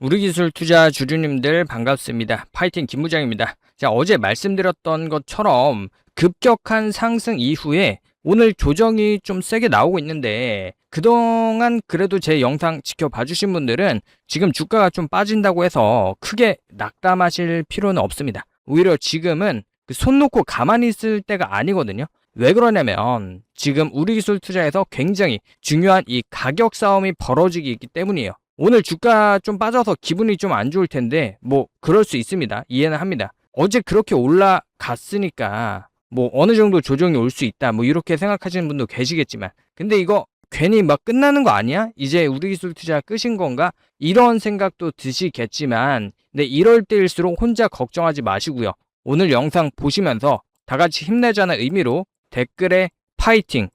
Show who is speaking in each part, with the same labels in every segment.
Speaker 1: 우리 기술 투자 주주님들 반갑습니다. 파이팅 김부장입니다. 자, 어제 말씀드렸던 것처럼 급격한 상승 이후에 오늘 조정이 좀 세게 나오고 있는데 그동안 그래도 제 영상 지켜봐 주신 분들은 지금 주가가 좀 빠진다고 해서 크게 낙담하실 필요는 없습니다. 오히려 지금은 손 놓고 가만히 있을 때가 아니거든요. 왜 그러냐면 지금 우리 기술 투자에서 굉장히 중요한 이 가격 싸움이 벌어지기 있기 때문이에요. 오늘 주가 좀 빠져서 기분이 좀 안 좋을 텐데 뭐 그럴 수 있습니다. 이해는 합니다. 어제 그렇게 올라갔으니까 뭐 어느 정도 조정이 올 수 있다 뭐 이렇게 생각하시는 분도 계시겠지만 근데 이거 괜히 막 끝나는 거 아니야? 이제 우리 기술 투자 끝인 건가? 이런 생각도 드시겠지만 근데 이럴 때일수록 혼자 걱정하지 마시고요. 오늘 영상 보시면서 다 같이 힘내자는 의미로 댓글에 파이팅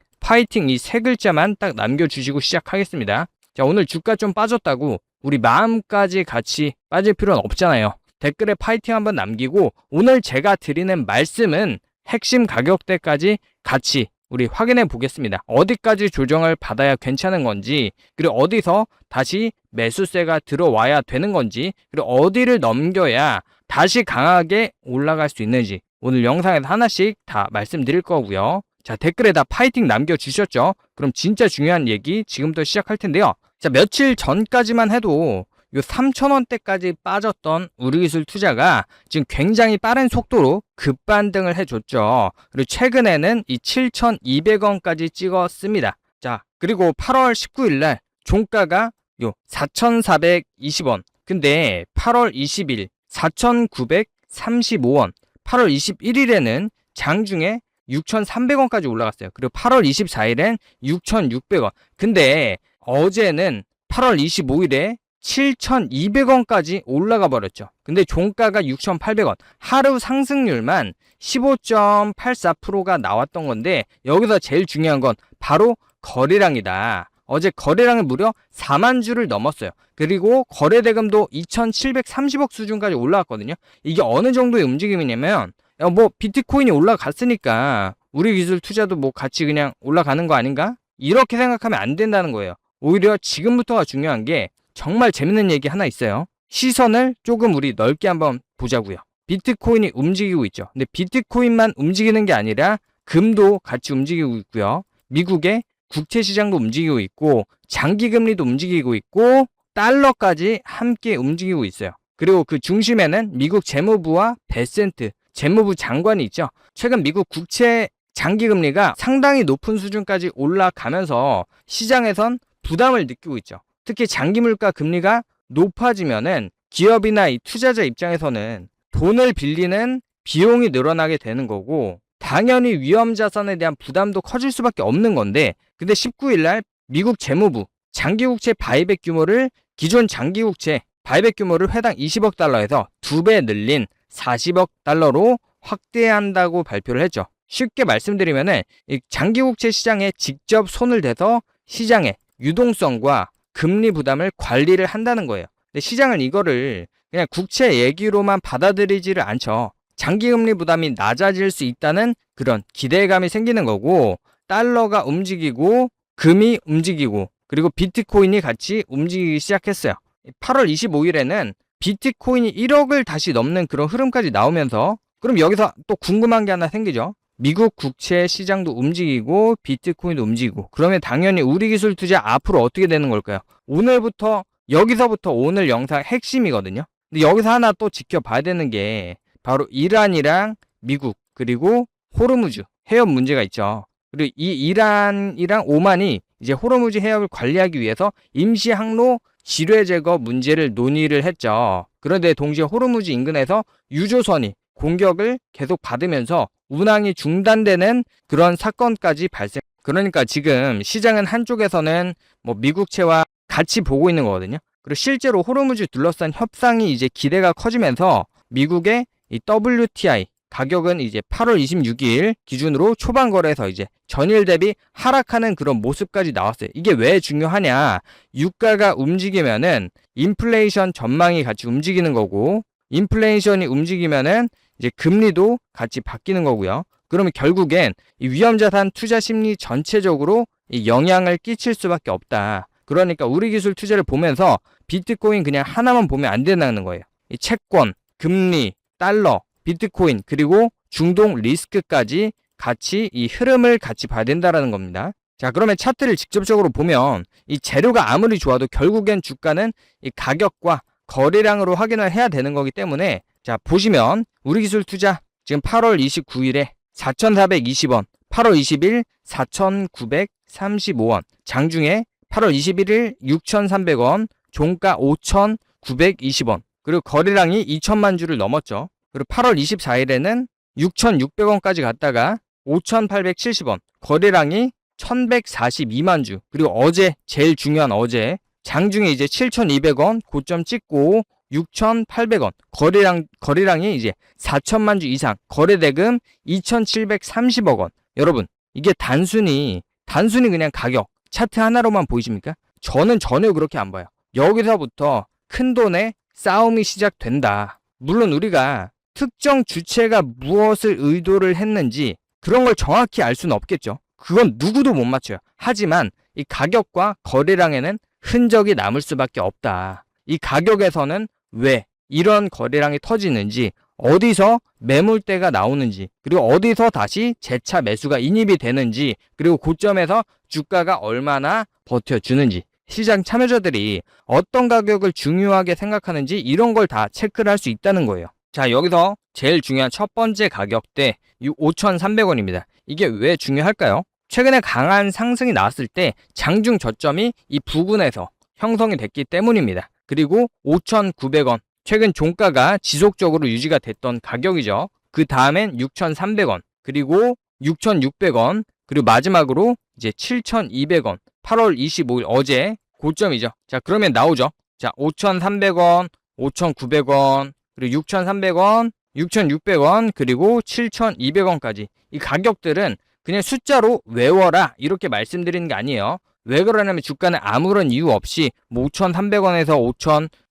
Speaker 1: 이 세 글자만 딱 남겨주시고 시작하겠습니다. 자, 오늘 주가 좀 빠졌다고 우리 마음까지 같이 빠질 필요는 없잖아요. 댓글에 파이팅 한번 남기고 오늘 제가 드리는 말씀은 핵심 가격대까지 같이 우리 확인해 보겠습니다. 어디까지 조정을 받아야 괜찮은 건지, 그리고 어디서 다시 매수세가 들어와야 되는 건지, 그리고 어디를 넘겨야 다시 강하게 올라갈 수 있는지 오늘 영상에서 하나씩 다 말씀드릴 거고요. 자, 댓글에 다 파이팅 남겨주셨죠? 그럼 진짜 중요한 얘기 지금부터 시작할 텐데요. 자, 며칠 전까지만 해도 요 3,000원대까지 빠졌던 우리기술 투자가 지금 굉장히 빠른 속도로 급반등을 해줬죠. 그리고 최근에는 이 7,200원까지 찍었습니다. 자, 그리고 8월 19일 날 종가가 요 4,420원. 근데 8월 20일 4,935원. 8월 21일에는 장중에 6,300원까지 올라갔어요. 그리고 8월 24일엔 6,600원. 근데 어제는 8월 25일에 7,200원까지 올라가 버렸죠. 근데 종가가 6,800원. 하루 상승률만 15.84%가 나왔던 건데 여기서 제일 중요한 건 바로 거래량이다. 어제 거래량은 무려 4만 주를 넘었어요. 그리고 거래대금도 2,730억 수준까지 올라왔거든요. 이게 어느 정도의 움직임이냐면 뭐 비트코인이 올라갔으니까 우리 기술 투자도 뭐 같이 그냥 올라가는 거 아닌가? 이렇게 생각하면 안 된다는 거예요. 오히려 지금부터가 중요한 게 정말 재밌는 얘기 하나 있어요. 시선을 조금 우리 넓게 한번 보자고요. 비트코인이 움직이고 있죠. 근데 비트코인만 움직이는 게 아니라 금도 같이 움직이고 있고요. 미국의 국채 시장도 움직이고 있고 장기금리도 움직이고 있고 달러까지 함께 움직이고 있어요. 그리고 그 중심에는 미국 재무부와 베센트 재무부 장관이 있죠. 최근 미국 국채 장기금리가 상당히 높은 수준까지 올라가면서 시장에선 부담을 느끼고 있죠. 특히 장기물가 금리가 높아지면은 기업이나 이 투자자 입장에서는 돈을 빌리는 비용이 늘어나게 되는 거고 당연히 위험자산에 대한 부담도 커질 수밖에 없는 건데 근데 19일 날 미국 재무부 장기국채 바이백 규모를 기존 장기국채 바이백 규모를 회당 20억 달러에서 2배 늘린 40억 달러로 확대한다고 발표를 했죠. 쉽게 말씀드리면은 이 장기국채 시장에 직접 손을 대서 시장의 유동성과 금리 부담을 관리를 한다는 거예요. 근데 시장은 이거를 그냥 국채 얘기로만 받아들이지를 않죠. 장기금리 부담이 낮아질 수 있다는 그런 기대감이 생기는 거고 달러가 움직이고 금이 움직이고 그리고 비트코인이 같이 움직이기 시작했어요. 8월 25일에는 비트코인이 1억을 다시 넘는 그런 흐름까지 나오면서 그럼 여기서 또 궁금한 게 하나 생기죠. 미국 국채 시장도 움직이고 비트코인도 움직이고 그러면 당연히 우리 기술 투자 앞으로 어떻게 되는 걸까요? 오늘부터 여기서부터 오늘 영상 핵심이거든요. 근데 여기서 하나 또 지켜봐야 되는 게 바로 이란이랑 미국 그리고 호르무즈 해협 문제가 있죠. 그리고 이 이란이랑 오만이 이제 호르무즈 해협을 관리하기 위해서 임시 항로 지뢰 제거 문제를 논의를 했죠. 그런데 동시에 호르무즈 인근에서 유조선이 공격을 계속 받으면서 운항이 중단되는 그런 사건까지 발생. 그러니까 지금 시장은 한쪽에서는 뭐 미국채와 같이 보고 있는 거거든요. 그리고 실제로 호르무즈 둘러싼 협상이 이제 기대가 커지면서 미국의 이 WTI 가격은 이제 8월 26일 기준으로 초반 거래에서 이제 전일 대비 하락하는 그런 모습까지 나왔어요. 이게 왜 중요하냐? 유가가 움직이면은 인플레이션 전망이 같이 움직이는 거고 인플레이션이 움직이면은 이제 금리도 같이 바뀌는 거고요. 그러면 결국엔 이 위험자산 투자 심리 전체적으로 이 영향을 끼칠 수밖에 없다. 그러니까 우리기술 투자를 보면서 비트코인 그냥 하나만 보면 안 된다는 거예요. 이 채권, 금리, 달러, 비트코인, 그리고 중동 리스크까지 같이 이 흐름을 같이 봐야 된다는 겁니다. 자, 그러면 차트를 직접적으로 보면 이 재료가 아무리 좋아도 결국엔 주가는 이 가격과 거래량으로 확인을 해야 되는 거기 때문에, 자, 보시면 우리기술 투자 지금 8월 29일에 4,420원, 8월 20일 4,935원, 장중에 8월 21일 6,300원, 종가 5,920원, 그리고 거래량이 2천만 주를 넘었죠. 그리고 8월 24일에는 6,600원까지 갔다가 5,870원, 거래량이 1,142만 주, 그리고 어제, 제일 중요한 어제, 장중에 이제 7,200원 고점 찍고 6,800원, 거래량이 이제 4천만 주 이상, 거래대금 2,730억 원. 여러분, 이게 단순히 그냥 가격, 차트 하나로만 보이십니까? 저는 전혀 그렇게 안 봐요. 여기서부터 큰 돈의 싸움이 시작된다. 물론 우리가 특정 주체가 무엇을 의도를 했는지 그런 걸 정확히 알 수는 없겠죠. 그건 누구도 못 맞춰요. 하지만 이 가격과 거래량에는 흔적이 남을 수밖에 없다. 이 가격에서는 왜 이런 거래량이 터지는지, 어디서 매물대가 나오는지, 그리고 어디서 다시 재차 매수가 인입이 되는지, 그리고 고점에서 주가가 얼마나 버텨주는지, 시장 참여자들이 어떤 가격을 중요하게 생각하는지 이런 걸 다 체크를 할 수 있다는 거예요. 자, 여기서 제일 중요한 첫 번째 가격대 5,300원입니다. 이게 왜 중요할까요? 최근에 강한 상승이 나왔을 때 장중 저점이 이 부근에서 형성이 됐기 때문입니다. 그리고 5,900원, 최근 종가가 지속적으로 유지가 됐던 가격이죠. 그 다음엔 6,300원, 그리고 6,600원, 그리고 마지막으로 이제 7,200원, 8월 25일 어제 고점이죠. 자, 그러면 나오죠. 자, 5,300원, 5,900원, 그리고 6,300원, 6,600원, 그리고 7,200원까지. 이 가격들은 그냥 숫자로 외워라 이렇게 말씀드리는 게 아니에요. 왜 그러냐면 주가는 아무런 이유 없이 5,300원에서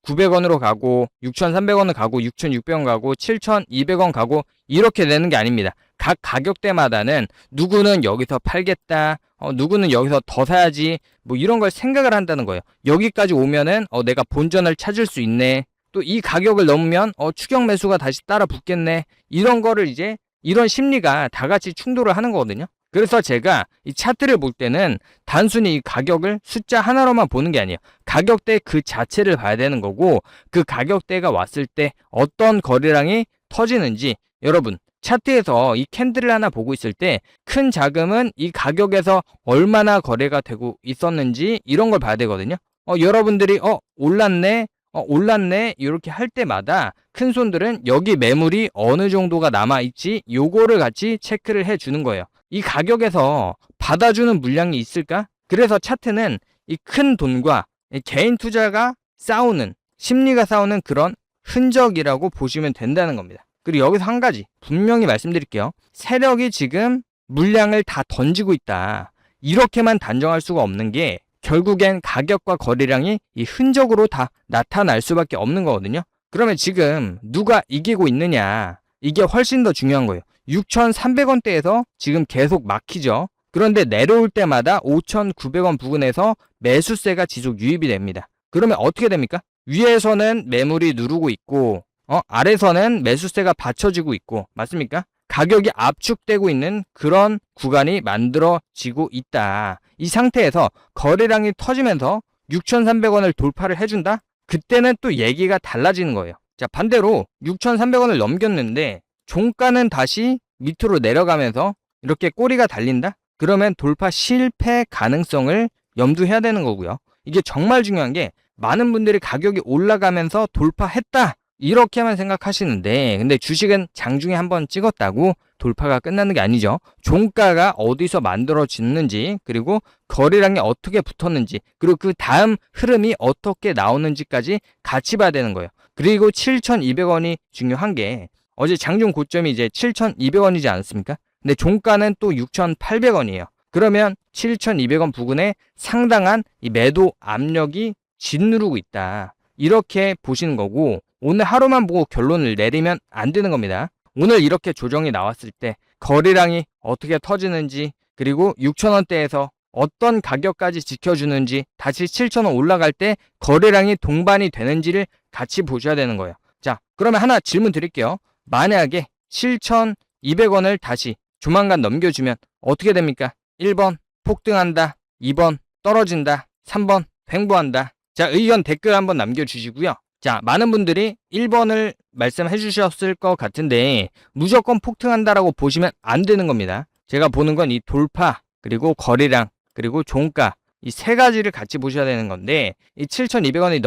Speaker 1: 5,900원으로 가고 6,300원을 가고 6,600원 가고 7,200원 가고 이렇게 되는 게 아닙니다. 각 가격대마다는 누구는 여기서 팔겠다, 누구는 여기서 더 사야지, 뭐 이런 걸 생각을 한다는 거예요. 여기까지 오면은 내가 본전을 찾을 수 있네. 또 이 가격을 넘으면 추격 매수가 다시 따라 붙겠네. 이런 거를 이제 이런 심리가 다 같이 충돌을 하는 거거든요. 그래서 제가 이 차트를 볼 때는 단순히 이 가격을 숫자 하나로만 보는 게 아니에요. 가격대 그 자체를 봐야 되는 거고, 그 가격대가 왔을 때 어떤 거래량이 터지는지, 여러분 차트에서 이 캔들을 하나 보고 있을 때 큰 자금은 이 가격에서 얼마나 거래가 되고 있었는지 이런 걸 봐야 되거든요. 여러분들이 올랐네 이렇게 할 때마다 큰 손들은 여기 매물이 어느 정도가 남아있지 요거를 같이 체크를 해주는 거예요. 이 가격에서 받아주는 물량이 있을까? 그래서 차트는 이 큰 돈과 이 개인 투자가 싸우는, 심리가 싸우는 그런 흔적이라고 보시면 된다는 겁니다. 그리고 여기서 한 가지 분명히 말씀드릴게요. 세력이 지금 물량을 다 던지고 있다, 이렇게만 단정할 수가 없는 게 결국엔 가격과 거래량이 이 흔적으로 다 나타날 수밖에 없는 거거든요. 그러면 지금 누가 이기고 있느냐, 이게 훨씬 더 중요한 거예요. 6,300원대에서 지금 계속 막히죠. 그런데 내려올 때마다 5,900원 부근에서 매수세가 지속 유입이 됩니다. 그러면 어떻게 됩니까? 위에서는 매물이 누르고 있고 아래서는 매수세가 받쳐지고 있고, 맞습니까? 가격이 압축되고 있는 그런 구간이 만들어지고 있다. 이 상태에서 거래량이 터지면서 6,300원을 돌파를 해준다? 그때는 또 얘기가 달라지는 거예요. 자, 반대로 6,300원을 넘겼는데 종가는 다시 밑으로 내려가면서 이렇게 꼬리가 달린다? 그러면 돌파 실패 가능성을 염두해야 되는 거고요. 이게 정말 중요한 게, 많은 분들이 가격이 올라가면서 돌파했다 이렇게만 생각하시는데, 근데 주식은 장중에 한번 찍었다고 돌파가 끝나는 게 아니죠. 종가가 어디서 만들어지는지, 그리고 거래량이 어떻게 붙었는지, 그리고 그 다음 흐름이 어떻게 나오는지까지 같이 봐야 되는 거예요. 그리고 7,200원이 중요한 게, 어제 장중 고점이 이제 7,200원이지 않습니까? 근데 종가는 또 6,800원이에요. 그러면 7,200원 부근에 상당한 이 매도 압력이 짓누르고 있다, 이렇게 보시는 거고, 오늘 하루만 보고 결론을 내리면 안 되는 겁니다. 오늘 이렇게 조정이 나왔을 때 거래량이 어떻게 터지는지, 그리고 6,000원대에서 어떤 가격까지 지켜주는지, 다시 7,000원 올라갈 때 거래량이 동반이 되는지를 같이 보셔야 되는 거예요. 자, 그러면 하나 질문 드릴게요. 만약에 7,200원을 다시 조만간 넘겨주면 어떻게 됩니까? 1번 폭등한다, 2번 떨어진다, 3번 횡보한다. 자, 의견 댓글 한번 남겨주시고요. 자, 많은 분들이 1번을 말씀해 주셨을 것 같은데 무조건 폭등한다라고 보시면 안 되는 겁니다. 제가 보는 건 이 돌파, 그리고 거래량, 그리고 종가, 이 세 가지를 같이 보셔야 되는 건데, 이 7,200원이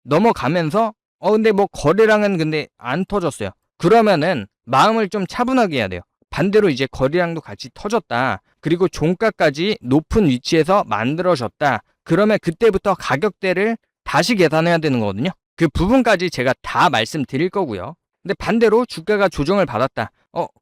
Speaker 1: 넘어가면서 근데 뭐 거래량은 근데 안 터졌어요. 그러면은 마음을 좀 차분하게 해야 돼요. 반대로 이제 거래량도 같이 터졌다, 그리고 종가까지 높은 위치에서 만들어졌다, 그러면 그때부터 가격대를 다시 계산해야 되는 거거든요. 그 부분까지 제가 다 말씀드릴 거고요. 근데 반대로 주가가 조정을 받았다,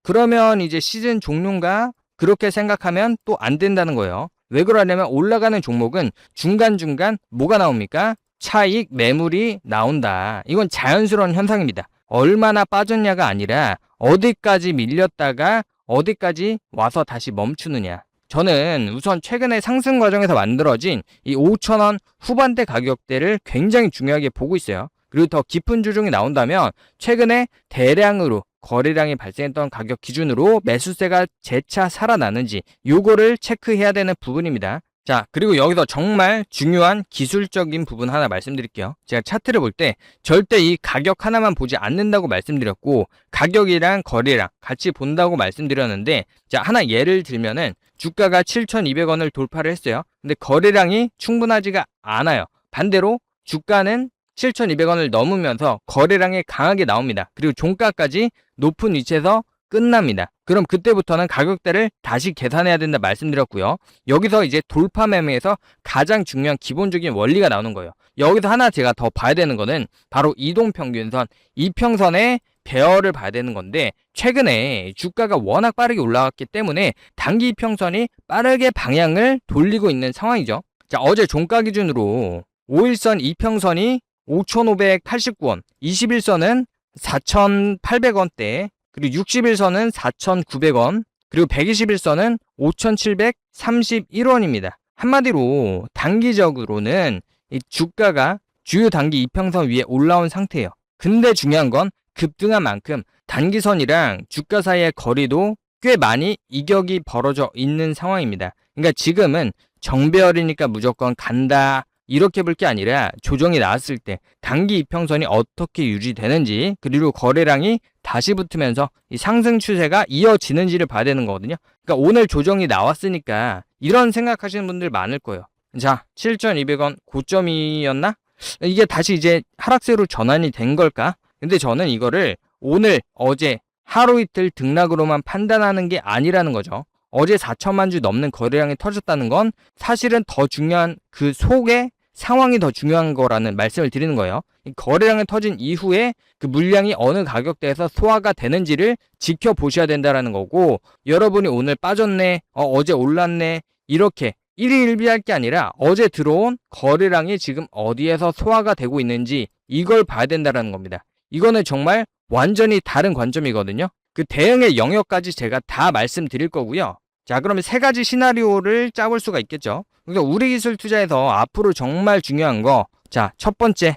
Speaker 1: 그러면 이제 시즌 종료인가, 그렇게 생각하면 또 안 된다는 거예요. 왜 그러냐면 올라가는 종목은 중간중간 뭐가 나옵니까? 차익 매물이 나온다. 이건 자연스러운 현상입니다. 얼마나 빠졌냐가 아니라 어디까지 밀렸다가 어디까지 와서 다시 멈추느냐. 저는 우선 최근에 상승 과정에서 만들어진 이 5,000원 후반대 가격대를 굉장히 중요하게 보고 있어요. 그리고 더 깊은 조정이 나온다면 최근에 대량으로 거래량이 발생했던 가격 기준으로 매수세가 재차 살아나는지 요거를 체크해야 되는 부분입니다. 자, 그리고 여기서 정말 중요한 기술적인 부분 하나 말씀드릴게요. 제가 차트를 볼 때 절대 이 가격 하나만 보지 않는다고 말씀드렸고, 가격이랑 거래량 같이 본다고 말씀드렸는데, 자, 하나 예를 들면은 주가가 7,200원을 돌파를 했어요. 근데 거래량이 충분하지가 않아요. 반대로 주가는 7,200원을 넘으면서 거래량이 강하게 나옵니다. 그리고 종가까지 높은 위치에서 끝납니다. 그럼 그때부터는 가격대를 다시 계산해야 된다 말씀드렸고요. 여기서 이제 돌파 매매에서 가장 중요한 기본적인 원리가 나오는 거예요. 여기서 하나 제가 더 봐야 되는 거는 바로 이동평균선, 이평선의 배열을 봐야 되는 건데, 최근에 주가가 워낙 빠르게 올라왔기 때문에 단기 이평선이 빠르게 방향을 돌리고 있는 상황이죠. 자, 어제 종가 기준으로 5일선 이평선이 5,589원, 21선은 4,800원대, 그리고 60일선은 4,900원, 그리고 120일선은 5,731원입니다. 한마디로 단기적으로는 이 주가가 주요 단기 이평선 위에 올라온 상태예요. 근데 중요한 건 급등한 만큼 단기선이랑 주가 사이의 거리도 꽤 많이 이격이 벌어져 있는 상황입니다. 그러니까 지금은 정배열이니까 무조건 간다, 이렇게 볼 게 아니라 조정이 나왔을 때 단기 이평선이 어떻게 유지되는지, 그리고 거래량이 다시 붙으면서 이 상승 추세가 이어지는지를 봐야 되는 거거든요. 그러니까 오늘 조정이 나왔으니까 이런 생각하시는 분들 많을 거예요. 자, 7,200원 고점이었나? 이게 다시 이제 하락세로 전환이 된 걸까? 근데 저는 이거를 오늘, 어제 하루 이틀 등락으로만 판단하는 게 아니라는 거죠. 어제 4천만 주 넘는 거래량이 터졌다는 건 사실은 더 중요한 그 속의 상황이 더 중요한 거라는 말씀을 드리는 거예요. 이 거래량이 터진 이후에 그 물량이 어느 가격대에서 소화가 되는지를 지켜보셔야 된다는 거고, 여러분이 오늘 빠졌네, 어제 올랐네, 이렇게 일희일비할 게 아니라 어제 들어온 거래량이 지금 어디에서 소화가 되고 있는지 이걸 봐야 된다는 겁니다. 이거는 정말 완전히 다른 관점이거든요. 그 대응의 영역까지 제가 다 말씀드릴 거고요. 자, 그러면 세 가지 시나리오를 짜볼 수가 있겠죠. 그러니까 우리기술 투자에서 앞으로 정말 중요한 거, 자, 첫 번째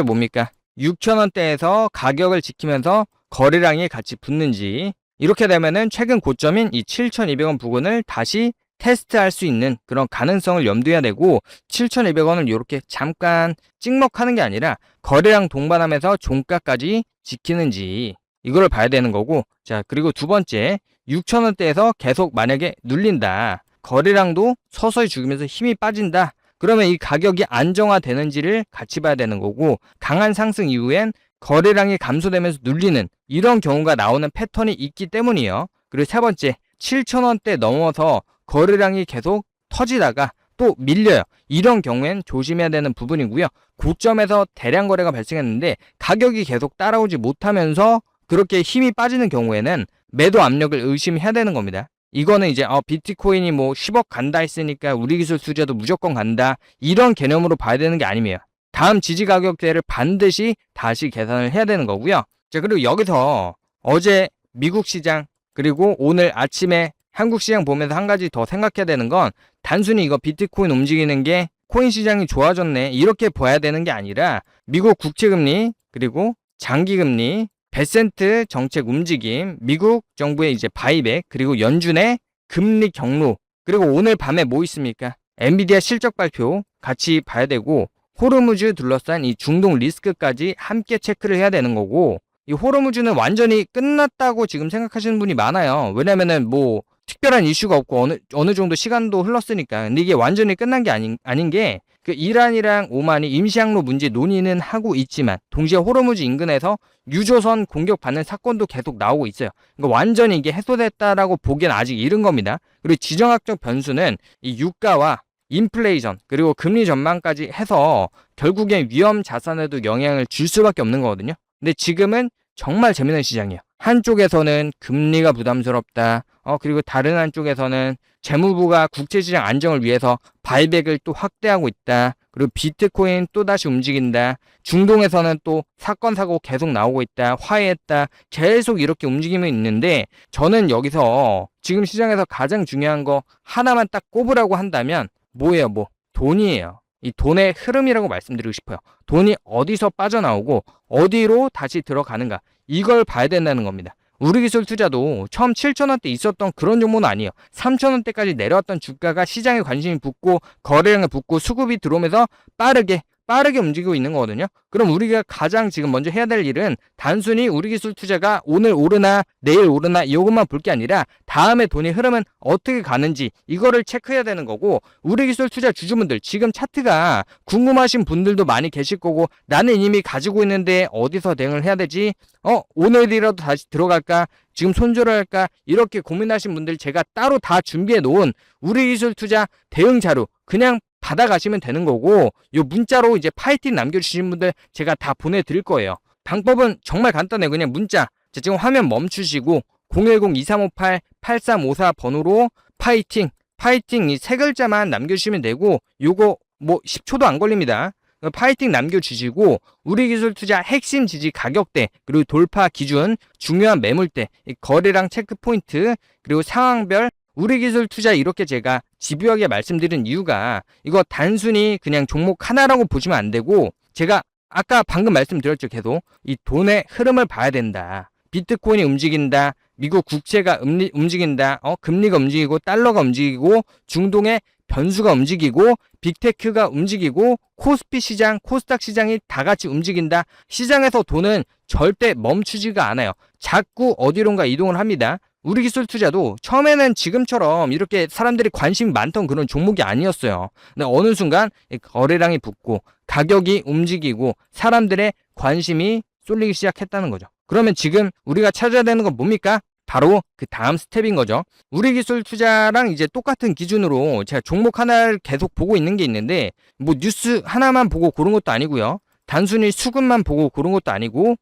Speaker 1: 뭡니까? 6,000원대에서 가격을 지키면서 거래량이 같이 붙는지, 이렇게 되면은 최근 고점인 이 7,200원 부근을 다시 테스트할 수 있는 그런 가능성을 염두해야 되고, 7,200원을 이렇게 잠깐 찍먹하는 게 아니라 거래량 동반하면서 종가까지 지키는지, 이걸 봐야 되는 거고, 자, 그리고 두 번째, 6,000원대에서 계속 만약에 눌린다, 거래량도 서서히 죽으면서 힘이 빠진다, 그러면 이 가격이 안정화되는지를 같이 봐야 되는 거고, 강한 상승 이후엔 거래량이 감소되면서 눌리는 이런 경우가 나오는 패턴이 있기 때문이에요. 그리고 세 번째, 7,000원대 넘어서 거래량이 계속 터지다가 또 밀려요. 이런 경우엔 조심해야 되는 부분이고요. 고점에서 대량 거래가 발생했는데 가격이 계속 따라오지 못하면서 그렇게 힘이 빠지는 경우에는 매도 압력을 의심해야 되는 겁니다. 이거는 이제 비트코인이 뭐 10억 간다 했으니까 우리기술 투자도 무조건 간다, 이런 개념으로 봐야 되는 게 아니에요. 다음 지지 가격대를 반드시 다시 계산을 해야 되는 거고요. 자, 그리고 여기서 어제 미국 시장, 그리고 오늘 아침에 한국 시장 보면서 한 가지 더 생각해야 되는 건 단순히 이거 비트코인 움직이는 게 코인 시장이 좋아졌네 이렇게 봐야 되는 게 아니라 미국 국채금리 그리고 장기금리 배센트 정책 움직임 미국 정부의 이제 바이백 그리고 연준의 금리 경로 그리고 오늘 밤에 뭐 있습니까? 엔비디아 실적 발표 같이 봐야 되고 호르무즈 둘러싼 이 중동 리스크까지 함께 체크를 해야 되는 거고 이 호르무즈는 완전히 끝났다고 지금 생각하시는 분이 많아요. 왜냐면은 뭐 특별한 이슈가 없고 어느 정도 시간도 흘렀으니까. 근데 이게 완전히 끝난 게 아닌 게 그 이란이랑 오만이 임시항로 문제 논의는 하고 있지만 동시에 호르무즈 인근에서 유조선 공격받는 사건도 계속 나오고 있어요. 그러니까 완전히 이게 해소됐다라고 보기엔 아직 이른 겁니다. 그리고 지정학적 변수는 이 유가와 인플레이션 그리고 금리 전망까지 해서 결국엔 위험 자산에도 영향을 줄 수밖에 없는 거거든요. 근데 지금은 정말 재밌는 시장이에요. 한쪽에서는 금리가 부담스럽다. 그리고 다른 한쪽에서는 재무부가 국제시장 안정을 위해서 바이백을 또 확대하고 있다. 그리고 비트코인 또다시 움직인다. 중동에서는 또 사건 사고 계속 나오고 있다. 화해했다. 계속 이렇게 움직임이 있는데 저는 여기서 지금 시장에서 가장 중요한 거 하나만 딱 꼽으라고 한다면 뭐예요? 돈이에요. 이 돈의 흐름이라고 말씀드리고 싶어요. 돈이 어디서 빠져나오고 어디로 다시 들어가는가 이걸 봐야 된다는 겁니다. 우리기술 투자도 처음 7,000원대 있었던 그런 종목은 아니에요. 3,000원대까지 내려왔던 주가가 시장에 관심이 붙고 거래량이 붙고 수급이 들어오면서 빠르게 움직이고 있는 거거든요. 그럼 우리가 가장 지금 먼저 해야 될 일은 단순히 우리기술 투자가 오늘 오르나 내일 오르나 이것만 볼 게 아니라 다음에 돈의 흐름은 어떻게 가는지 이거를 체크해야 되는 거고 우리기술 투자 주주분들 지금 차트가 궁금하신 분들도 많이 계실 거고 나는 이미 가지고 있는데 어디서 대응을 해야 되지? 오늘이라도 다시 들어갈까? 지금 손절을 할까? 이렇게 고민하신 분들 제가 따로 다 준비해 놓은 우리기술 투자 대응 자료 그냥 받아가시면 되는 거고 요 문자로 이제 파이팅 남겨주신 분들 제가 다 보내드릴 거예요. 방법은 정말 간단해요. 그냥 문자 지금 화면 멈추시고 010-2358-8354 번호로 파이팅 이 세 글자만 남겨주시면 되고 요거 뭐 10초도 안 걸립니다. 파이팅 남겨주시고 우리기술 투자 핵심 지지 가격대 그리고 돌파 기준 중요한 매물대 거래량 체크포인트 그리고 상황별 우리기술 투자 이렇게 제가 집요하게 말씀드린 이유가 이거 단순히 그냥 종목 하나라고 보시면 안 되고 제가 아까 방금 말씀드렸죠. 계속 이 돈의 흐름을 봐야 된다. 비트코인이 움직인다. 미국 국채가 움직인다. 금리가 움직이고 달러가 움직이고 중동의 변수가 움직이고 빅테크가 움직이고 코스피 시장, 코스닥 시장이 다 같이 움직인다. 시장에서 돈은 절대 멈추지가 않아요. 자꾸 어디론가 이동을 합니다. 우리기술 투자도 처음에는 지금처럼 이렇게 사람들이 관심이 많던 그런 종목이 아니었어요. 근데 어느 순간 거래량이 붙고 가격이 움직이고 사람들의 관심이 쏠리기 시작했다는 거죠. 그러면 지금 우리가 찾아야 되는 건 뭡니까? 바로 그 다음 스텝인 거죠. 우리기술 투자랑 이제 똑같은 기준으로 제가 종목 하나를 계속 보고 있는 게 있는데 뭐 뉴스 하나만 보고 고른 것도 아니고요. 단순히 수급만 보고 고른 것도 아니고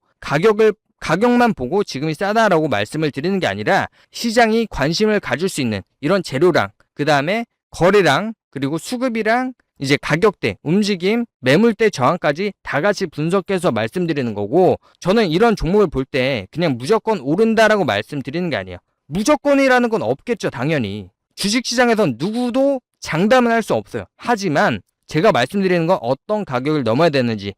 Speaker 1: 가격만 보고 지금이 싸다라고 말씀을 드리는 게 아니라 시장이 관심을 가질 수 있는 이런 재료랑 그 다음에 거래량 그리고 수급이랑 이제 가격대, 움직임, 매물대 저항까지 다 같이 분석해서 말씀드리는 거고 저는 이런 종목을 볼 때 그냥 무조건 오른다라고 말씀드리는 게 아니에요. 무조건이라는 건 없겠죠. 당연히. 주식시장에선 누구도 장담은 할 수 없어요. 하지만 제가 말씀드리는 건 어떤 가격을 넘어야 되는지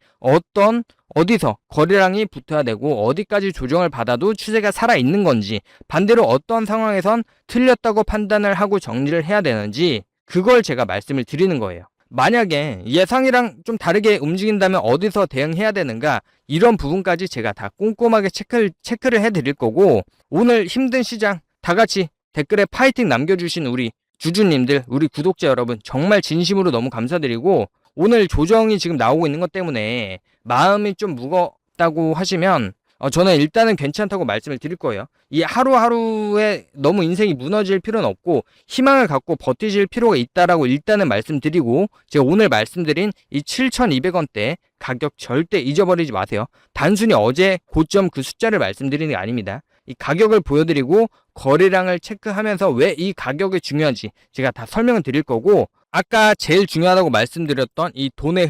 Speaker 1: 어디서 거래량이 붙어야 되고 어디까지 조정을 받아도 추세가 살아있는 건지 반대로 어떤 상황에선 틀렸다고 판단을 하고 정리를 해야 되는지 그걸 제가 말씀을 드리는 거예요. 만약에 예상이랑 좀 다르게 움직인다면 어디서 대응해야 되는가 이런 부분까지 제가 다 꼼꼼하게 체크를 해드릴 거고 오늘 힘든 시장 다 같이 댓글에 파이팅 남겨주신 우리 주주님들 우리 구독자 여러분 정말 진심으로 너무 감사드리고 오늘 조정이 지금 나오고 있는 것 때문에 마음이 좀 무겁다고 하시면 저는 일단은 괜찮다고 말씀을 드릴 거예요. 이 하루하루에 너무 인생이 무너질 필요는 없고 희망을 갖고 버티실 필요가 있다라고 일단은 말씀드리고 제가 오늘 말씀드린 이 7,200원대 가격 절대 잊어버리지 마세요. 단순히 어제 고점 그 숫자를 말씀드리는 게 아닙니다. 이 가격을 보여드리고 거래량을 체크하면서 왜 이 가격이 중요한지 제가 다 설명을 드릴 거고 아까 제일 중요하다고 말씀드렸던 이 돈의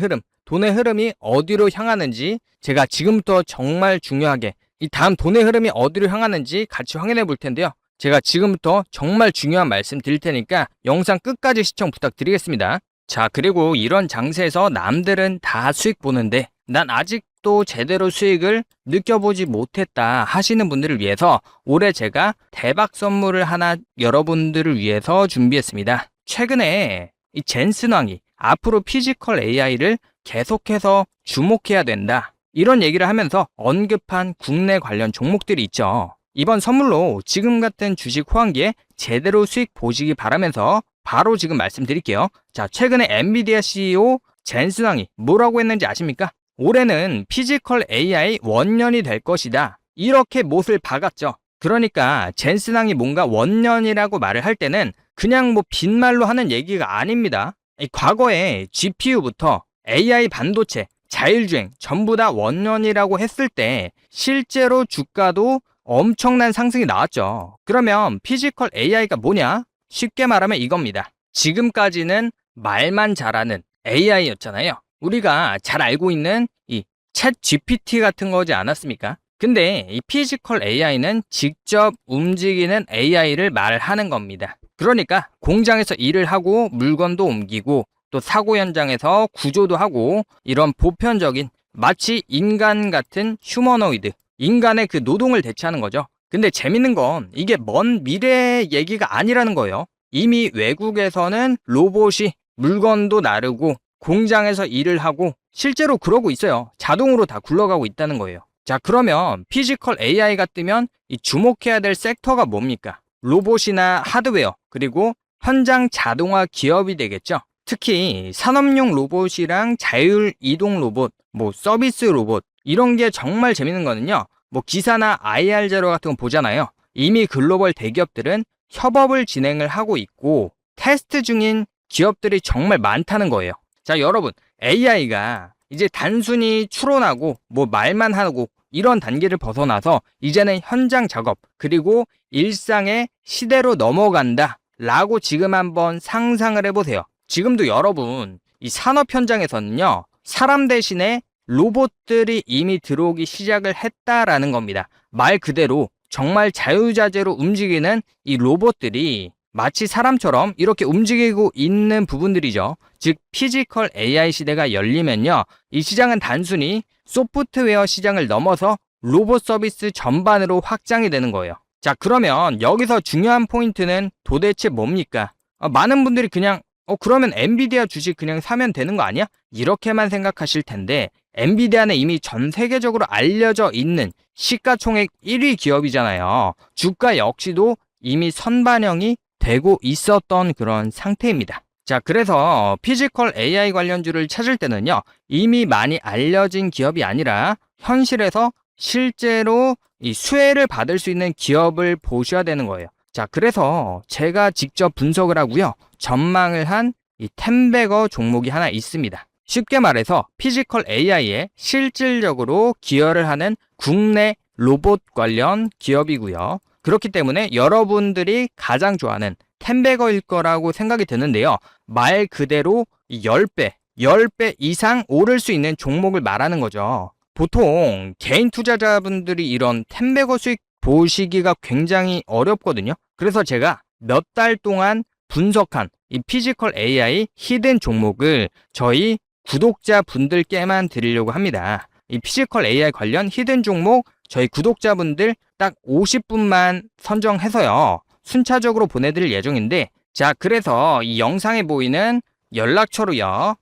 Speaker 1: 흐름이 어디로 향하는지 제가 지금부터 정말 중요하게 이 다음 돈의 흐름이 어디로 향하는지 같이 확인해 볼 텐데요. 제가 지금부터 정말 중요한 말씀 드릴 테니까 영상 끝까지 시청 부탁드리겠습니다. 자, 그리고 이런 장세에서 남들은 다 수익 보는데 난 아직도 제대로 수익을 느껴보지 못했다 하시는 분들을 위해서 올해 제가 대박 선물을 하나 여러분들을 위해서 준비했습니다. 최근에 이 젠슨 왕이 앞으로 피지컬 AI를 계속해서 주목해야 된다, 이런 얘기를 하면서 언급한 국내 관련 종목들이 있죠. 이번 선물로 지금 같은 주식 호황기에 제대로 수익 보시기 바라면서 바로 지금 말씀드릴게요. 자, 최근에 엔비디아 CEO 젠슨 왕이 뭐라고 했는지 아십니까? 올해는 피지컬 AI 원년이 될 것이다, 이렇게 못을 박았죠. 그러니까 젠슨 왕이 뭔가 원년이라고 말을 할 때는 그냥 뭐 빈말로 하는 얘기가 아닙니다. 과거에 GPU부터 AI 반도체, 자율주행 전부 다 원년이라고 했을 때 실제로 주가도 엄청난 상승이 나왔죠. 그러면 피지컬 AI가 뭐냐? 쉽게 말하면 이겁니다. 지금까지는 말만 잘하는 AI였잖아요. 우리가 잘 알고 있는 이 챗 GPT 같은 거지 않았습니까? 근데 이 피지컬 AI는 직접 움직이는 AI를 말하는 겁니다. 그러니까 공장에서 일을 하고 물건도 옮기고 또 사고 현장에서 구조도 하고, 이런 보편적인 마치 인간 같은 휴머노이드, 인간의 그 노동을 대체하는 거죠. 근데 재밌는 건 이게 먼 미래의 얘기가 아니라는 거예요. 이미 외국에서는 로봇이 물건도 나르고 공장에서 일을 하고 실제로 그러고 있어요. 자동으로 다 굴러가고 있다는 거예요. 자, 그러면 피지컬 AI가 뜨면 이 주목해야 될 섹터가 뭡니까? 로봇이나 하드웨어, 그리고 현장 자동화 기업이 되겠죠. 특히 산업용 로봇이랑 자율 이동 로봇, 뭐 서비스 로봇, 이런 게 정말 재밌는 거는요. 뭐 기사나 IR 자료 같은 거 보잖아요. 이미 글로벌 대기업들은 협업을 진행을 하고 있고 테스트 중인 기업들이 정말 많다는 거예요. 자, 여러분, AI가 이제 단순히 추론하고 뭐 말만 하고 이런 단계를 벗어나서 이제는 현장 작업, 그리고 일상의 시대로 넘어간다 라고 지금 한번 상상을 해보세요. 지금도 여러분, 이 산업 현장에서는요, 사람 대신에 로봇들이 이미 들어오기 시작을 했다라는 겁니다. 말 그대로 정말 자유자재로 움직이는 이 로봇들이 마치 사람처럼 이렇게 움직이고 있는 부분들이죠. 즉 피지컬 AI 시대가 열리면요, 이 시장은 단순히 소프트웨어 시장을 넘어서 로봇 서비스 전반으로 확장이 되는 거예요. 자, 그러면 여기서 중요한 포인트는 도대체 뭡니까? 많은 분들이 그냥 그러면 엔비디아 주식 그냥 사면 되는 거 아니야? 이렇게만 생각하실 텐데, 엔비디아는 이미 전 세계적으로 알려져 있는 시가총액 1위 기업이잖아요. 주가 역시도 이미 선반영이 되고 있었던 그런 상태입니다. 자, 그래서 피지컬 AI 관련주를 찾을 때는요, 이미 많이 알려진 기업이 아니라 현실에서 실제로 이 수혜를 받을 수 있는 기업을 보셔야 되는 거예요. 자, 그래서 제가 직접 분석을 하고요, 전망을 한 이 텐베거 종목이 하나 있습니다. 쉽게 말해서 피지컬 AI에 실질적으로 기여를 하는 국내 로봇 관련 기업이고요. 그렇기 때문에 여러분들이 가장 좋아하는 텐베거일 거라고 생각이 드는데요. 말 그대로 10배 이상 오를 수 있는 종목을 말하는 거죠. 보통 개인 투자자분들이 이런 텐베거 수익 보시기가 굉장히 어렵거든요. 그래서 제가 몇 달 동안 분석한 이 피지컬 AI 히든 종목을 저희 구독자분들께만 드리려고 합니다. 이 피지컬 AI 관련 히든 종목 저희 구독자분들 딱 50분만 선정해서요, 순차적으로 보내드릴 예정인데, 자, 그래서 이 영상에 보이는 연락처로요,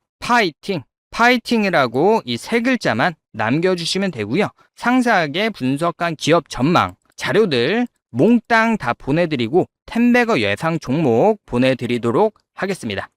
Speaker 1: 파이팅이라고 이 세 글자만 남겨주시면 되고요, 상세하게 분석한 기업 전망 자료들 몽땅 다 보내드리고 텐베거 예상 종목 보내드리도록 하겠습니다.